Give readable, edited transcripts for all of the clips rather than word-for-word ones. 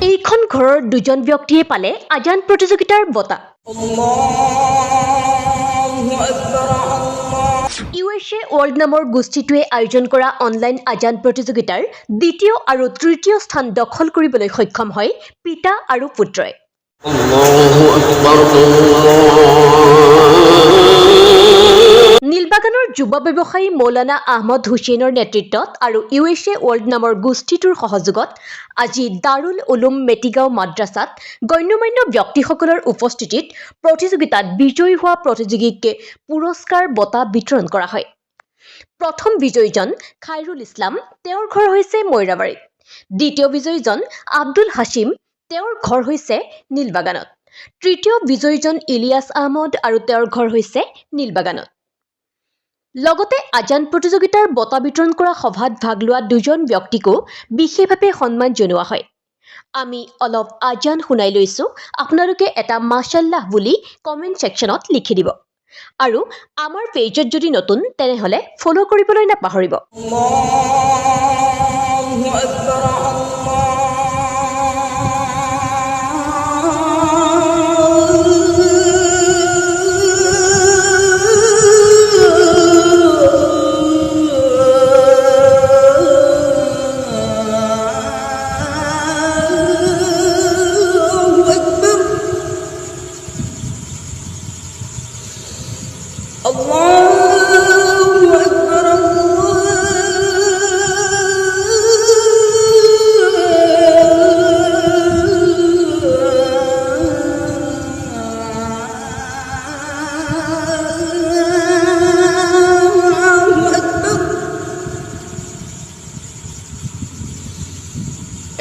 এইখন ঘৰৰ দুজন ব্যক্তিয়ে পালে আজান প্ৰতিযোগিতাৰ বঁটা। USA ৱৰ্ল্ড নামৰ গোষ্ঠীটোৱে আয়োজন কৰা অনলাইন আজান প্ৰতিযোগিতাৰ দ্বিতীয় আৰু তৃতীয় স্থান দখল কৰিবলৈ সক্ষম হয় পিতা আৰু পুত্ৰই। নীলবাগানৰ যুৱ ব্যৱসায়ী মৌলানা আহমদ হুছেইনৰ নেতৃত্বত আৰু USA ৱৰ্ল্ড নামৰ গোষ্ঠীটোৰ সহযোগত আজি দাৰুল উলুম মেটিগাঁও মাদ্ৰাছাত গণ্যমান্য ব্যক্তিসকলৰ উপস্থিতিত প্ৰতিযোগিতাত বিজয়ী হোৱা প্ৰতিযোগীক পুৰস্কাৰ বঁটা বিতৰণ কৰা হয়। প্ৰথম বিজয়ীজন খাইৰুল ইছলাম, তেওঁৰ ঘৰ হৈছে মৈৰাবাৰীত। দ্বিতীয় বিজয়ীজন আব্দুল হাছিম, তেওঁৰ ঘৰ হৈছে নীলবাগানত। তৃতীয় বিজয়ীজন ইলিয়াছ আহমদ আৰু তেওঁৰ ঘৰ হৈছে নীলবাগানত। লগতে আজান প্ৰতিযোগিতাৰ বঁটা বিতৰণ কৰা সভাত ভাগ লোৱা দুজন ব্যক্তিকো বিশেষভাৱে সন্মান জনোৱা হয়। আমি অলপ আজান শুনাই লৈছো, আপোনালোকে এটা মাশাল্লাহ বুলি কমেণ্ট ছেকশ্যনত লিখি দিব। আৰু আমাৰ পেজত যদি নতুন তেনেহ'লে ফ'ল' কৰিবলৈ নাপাহৰিব।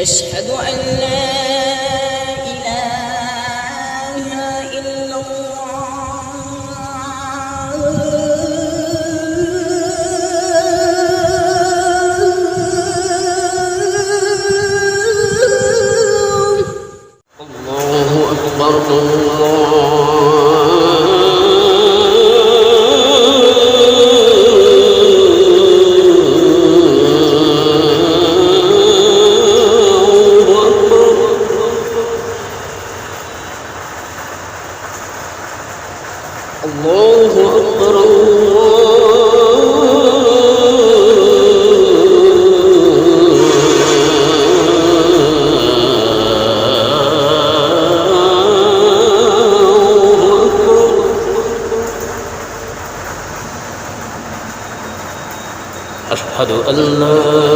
أشهد أن لا إله إلا الله أكبر الله أكبر أشهد أن لا